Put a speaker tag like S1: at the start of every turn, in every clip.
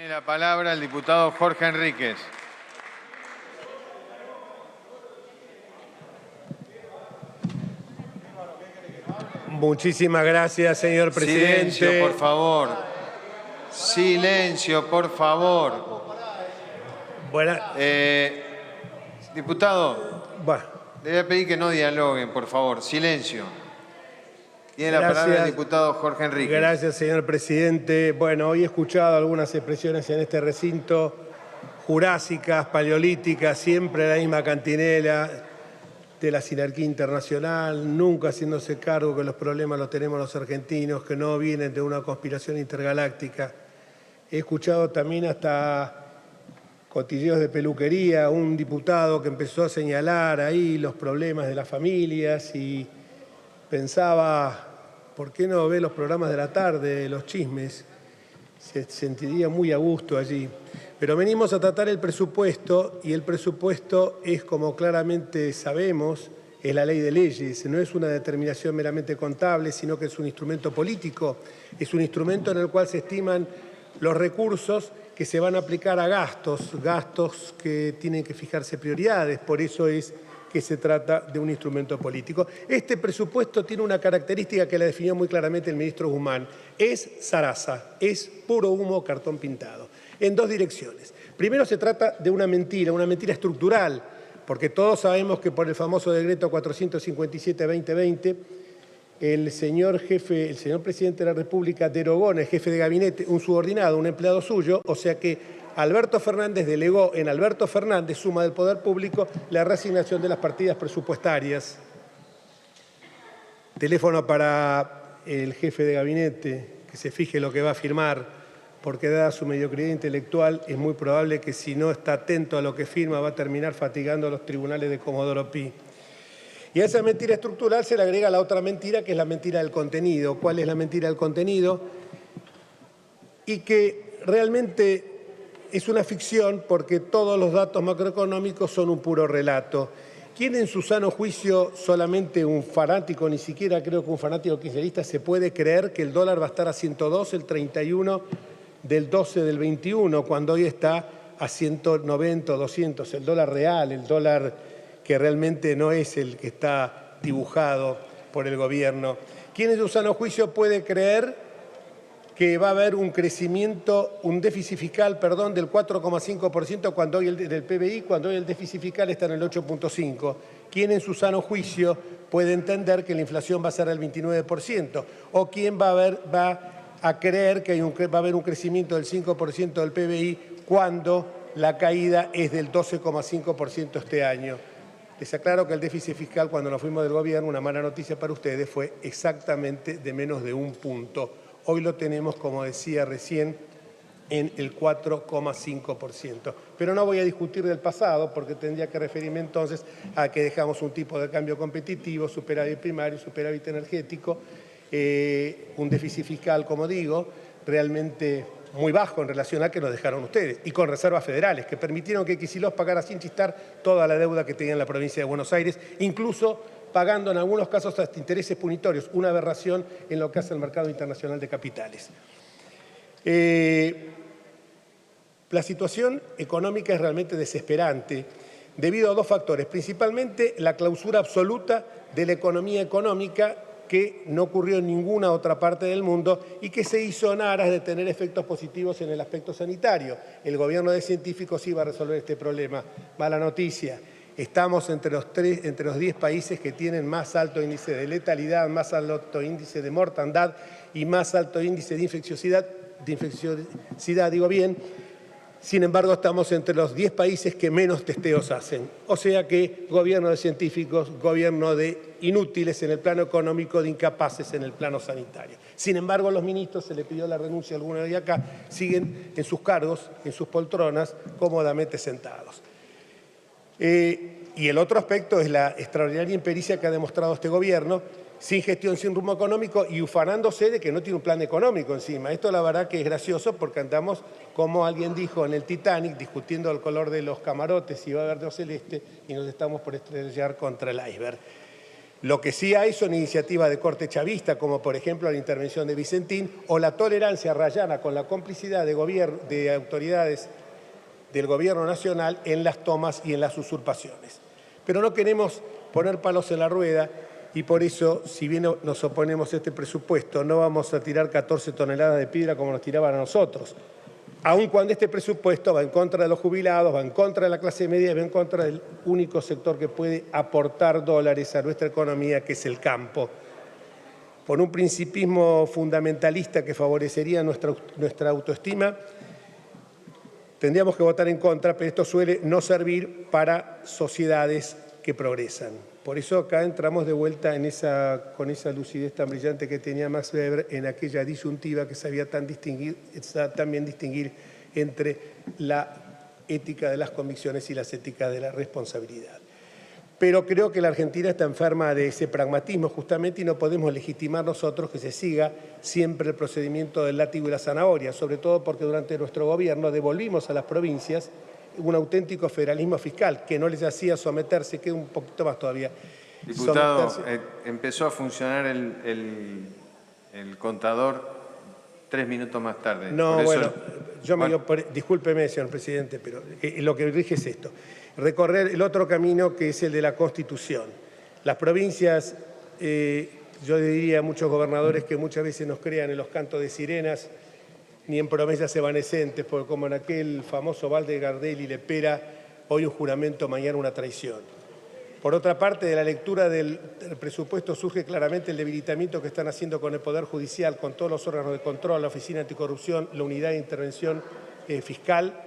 S1: Tiene la palabra el diputado Jorge Enríquez.
S2: Muchísimas gracias, señor presidente.
S1: Silencio, por favor. Silencio, por favor. Diputado, le voy a pedir que no dialoguen, por favor. Silencio. Tiene la palabra el diputado Jorge Enríquez.
S2: Gracias, señor presidente. Bueno, hoy he escuchado algunas expresiones en este recinto jurásicas, paleolíticas, siempre la misma cantinela de la sinarquía internacional, nunca haciéndose cargo que los problemas los tenemos los argentinos, que no vienen de una conspiración intergaláctica. He escuchado también hasta cotilleos de peluquería, un diputado que empezó a señalar ahí los problemas de las familias y pensaba, ¿por qué no ve los programas de la tarde, los chismes? Se sentiría muy a gusto allí. Pero venimos a tratar el presupuesto y el presupuesto es, como claramente sabemos, es la ley de leyes. No es una determinación meramente contable, sino que es un instrumento político. Es un instrumento en el cual se estiman los recursos que se van a aplicar a gastos que tienen que fijarse prioridades. Por eso es que se trata de un instrumento político. Este presupuesto tiene una característica que la definió muy claramente el ministro Guzmán. Es zaraza, es puro humo, cartón pintado, en dos direcciones. Primero, se trata de una mentira estructural, porque todos sabemos que por el famoso decreto 457-2020, el señor presidente de la República derogó en el jefe de gabinete un subordinado, un empleado suyo, o sea que Alberto Fernández delegó en Alberto Fernández, suma del Poder Público, la reasignación de las partidas presupuestarias. Teléfono para el jefe de gabinete, que se fije lo que va a firmar, porque dada su mediocridad intelectual es muy probable que si no está atento a lo que firma va a terminar fatigando a los tribunales de Comodoro Pi. Y a esa mentira estructural se le agrega la otra mentira, que es la mentira del contenido. ¿Cuál es la mentira del contenido? Y que realmente es una ficción porque todos los datos macroeconómicos son un puro relato. ¿Quién en su sano juicio, solamente un fanático, ni siquiera creo que un fanático kirchnerista, se puede creer que el dólar va a estar a 102 el 31 del 12 del 21, cuando hoy está a 190 o 200, el dólar real, el dólar que realmente no es el que está dibujado por el gobierno? ¿Quién en su sano juicio puede creer que va a haber un déficit fiscal, del 4,5% cuando hoy del PBI, cuando hoy el déficit fiscal está en el 8,5%? ¿Quién en su sano juicio puede entender que la inflación va a ser del 29%? ¿O quién va a creer que va a haber un crecimiento del 5% del PBI cuando la caída es del 12,5% este año? Les aclaro que el déficit fiscal, cuando nos fuimos del gobierno, una mala noticia para ustedes, fue exactamente de menos de 1 punto. Hoy lo tenemos, como decía recién, en el 4,5%. Pero no voy a discutir del pasado, porque tendría que referirme entonces a que dejamos un tipo de cambio competitivo, superávit primario, superávit energético, un déficit fiscal, como digo, realmente muy bajo en relación a que nos dejaron ustedes, y con reservas federales, que permitieron que Kicillof pagara sin chistar toda la deuda que tenía en la provincia de Buenos Aires, incluso pagando en algunos casos hasta intereses punitorios, una aberración en lo que hace el mercado internacional de capitales. La situación económica es realmente desesperante debido a dos factores, principalmente la clausura absoluta de la economía económica, que no ocurrió en ninguna otra parte del mundo y que se hizo en aras de tener efectos positivos en el aspecto sanitario. El gobierno de científicos iba a resolver este problema. Mala noticia. Estamos entre los 10 países que tienen más alto índice de letalidad, más alto índice de mortandad y más alto índice de infecciosidad, digo bien. Sin embargo, estamos entre los 10 países que menos testeos hacen. O sea que gobierno de científicos, gobierno de inútiles en el plano económico, de incapaces en el plano sanitario. Sin embargo, los ministros, se les pidió la renuncia a algunos de acá, siguen en sus cargos, en sus poltronas, cómodamente sentados. Y el otro aspecto es la extraordinaria impericia que ha demostrado este gobierno, sin gestión, sin rumbo económico y ufanándose de que no tiene un plan económico encima. Esto la verdad que es gracioso porque andamos, como alguien dijo en el Titanic, discutiendo el color de los camarotes, si va a verde o celeste, y nos estamos por estrellar contra el iceberg. Lo que sí hay son iniciativas de corte chavista, como por ejemplo la intervención de Vicentín, o la tolerancia rayana con la complicidad de autoridades del gobierno nacional en las tomas y en las usurpaciones. Pero no queremos poner palos en la rueda y por eso, si bien nos oponemos a este presupuesto, no vamos a tirar 14 toneladas de piedra como nos tiraban a nosotros. Aun cuando este presupuesto va en contra de los jubilados, va en contra de la clase media, va en contra del único sector que puede aportar dólares a nuestra economía, que es el campo. Por un principismo fundamentalista que favorecería nuestra autoestima, tendríamos que votar en contra, pero esto suele no servir para sociedades que progresan. Por eso acá entramos de vuelta con esa lucidez tan brillante que tenía Max Weber en aquella disyuntiva que sabía tan bien distinguir entre la ética de las convicciones y las éticas de la responsabilidad. Pero creo que la Argentina está enferma de ese pragmatismo justamente y no podemos legitimar nosotros que se siga siempre el procedimiento del látigo y la zanahoria, sobre todo porque durante nuestro gobierno devolvimos a las provincias un auténtico federalismo fiscal que no les hacía someterse, queda un poquito más todavía.
S1: Diputado, empezó a funcionar el contador 3 minutos más tarde.
S2: No, bueno, discúlpeme, señor presidente, pero lo que rige es esto. Recorrer el otro camino que es el de la Constitución. Las provincias, yo diría a muchos gobernadores que muchas veces nos crean en los cantos de sirenas, ni en promesas evanescentes, porque como en aquel famoso balde Gardel y Lepera, hoy un juramento, mañana una traición. Por otra parte, de la lectura del presupuesto surge claramente el debilitamiento que están haciendo con el Poder Judicial, con todos los órganos de control, la Oficina Anticorrupción, la Unidad de Intervención Fiscal,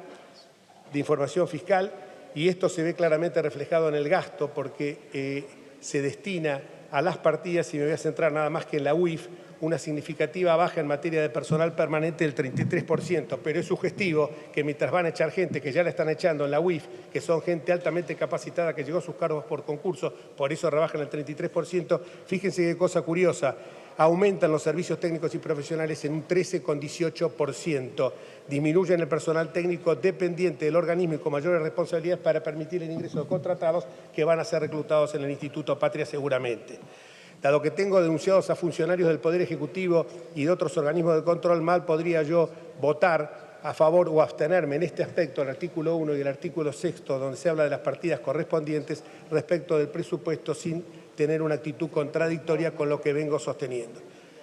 S2: de Información Fiscal, y esto se ve claramente reflejado en el gasto, porque se destina a las partidas, y me voy a centrar nada más que en la UIF, una significativa baja en materia de personal permanente del 33%, pero es sugestivo que mientras van a echar gente que ya la están echando en la UIF, que son gente altamente capacitada que llegó a sus cargos por concurso, por eso rebajan el 33%, fíjense qué cosa curiosa, aumentan los servicios técnicos y profesionales en un 13,18%, disminuyen el personal técnico dependiente del organismo y con mayores responsabilidades para permitir el ingreso de contratados que van a ser reclutados en el Instituto Patria seguramente. Dado que tengo denunciados a funcionarios del Poder Ejecutivo y de otros organismos de control, mal podría yo votar a favor o abstenerme en este aspecto, el artículo 1 y el artículo 6, donde se habla de las partidas correspondientes respecto del presupuesto sin tener una actitud contradictoria con lo que vengo sosteniendo.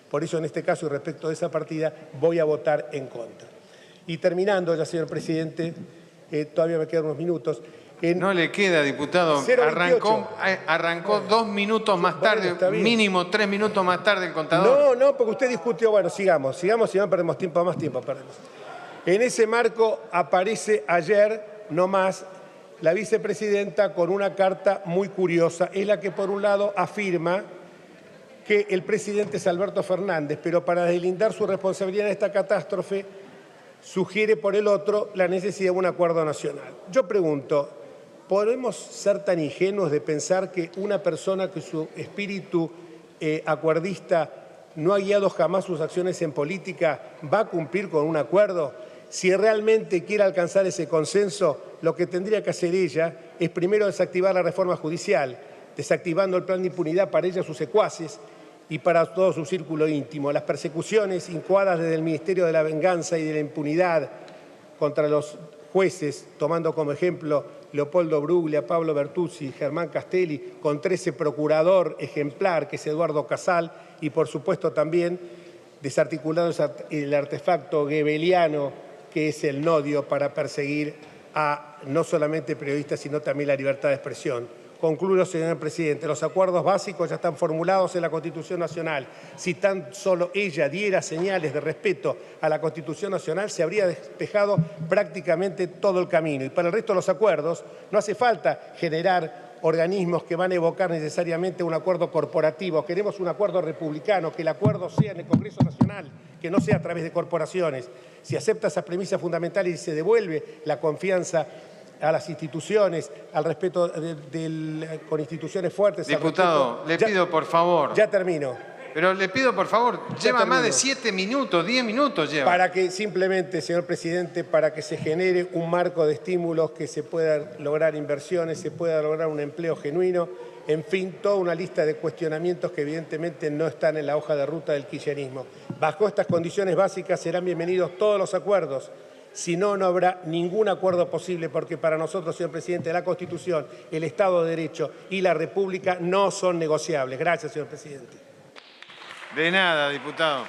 S2: Por eso, en este caso y respecto de esa partida, voy a votar en contra. Y terminando ya, señor presidente, todavía me quedan unos minutos.
S1: No le queda, diputado. Arrancó 2 minutos más tarde, mínimo 3 minutos más tarde el contador.
S2: No, porque usted discutió. Bueno, sigamos, si no perdemos tiempo, más tiempo perdemos. En ese marco aparece ayer, no más, la vicepresidenta con una carta muy curiosa. Es la que, por un lado, afirma que el presidente es Alberto Fernández, pero para deslindar su responsabilidad en esta catástrofe, sugiere, por el otro, la necesidad de un acuerdo nacional. Yo pregunto, ¿podemos ser tan ingenuos de pensar que una persona que su espíritu acuerdista no ha guiado jamás sus acciones en política va a cumplir con un acuerdo? Si realmente quiere alcanzar ese consenso, lo que tendría que hacer ella es primero desactivar la reforma judicial, desactivando el plan de impunidad para ella, sus secuaces y para todo su círculo íntimo. Las persecuciones incoadas desde el Ministerio de la Venganza y de la Impunidad contra los jueces, tomando como ejemplo Leopoldo Bruglia, Pablo Bertuzzi, Germán Castelli, con 13 procurador ejemplar, que es Eduardo Casal, y por supuesto también desarticulando el artefacto goebbeliano, que es el nodio para perseguir a no solamente periodistas, sino también la libertad de expresión. Concluyo, señor presidente, los acuerdos básicos ya están formulados en la Constitución Nacional. Si tan solo ella diera señales de respeto a la Constitución Nacional, se habría despejado prácticamente todo el camino. Y para el resto de los acuerdos no hace falta generar organismos que van a evocar necesariamente un acuerdo corporativo. Queremos un acuerdo republicano, que el acuerdo sea en el Congreso Nacional, que no sea a través de corporaciones. Si acepta esas premisas fundamentales y se devuelve la confianza a las instituciones, al respeto con instituciones fuertes.
S1: Diputado, le pido por favor.
S2: Ya termino.
S1: Pero le pido, por favor, lleva más de 7 minutos, 10 minutos lleva.
S2: Para que simplemente, señor presidente, para que se genere un marco de estímulos, que se puedan lograr inversiones, se pueda lograr un empleo genuino, en fin, toda una lista de cuestionamientos que evidentemente no están en la hoja de ruta del kirchnerismo. Bajo estas condiciones básicas serán bienvenidos todos los acuerdos. Si no, no habrá ningún acuerdo posible, porque para nosotros, señor presidente, la Constitución, el Estado de Derecho y la República no son negociables. Gracias, señor presidente.
S1: De nada, diputado.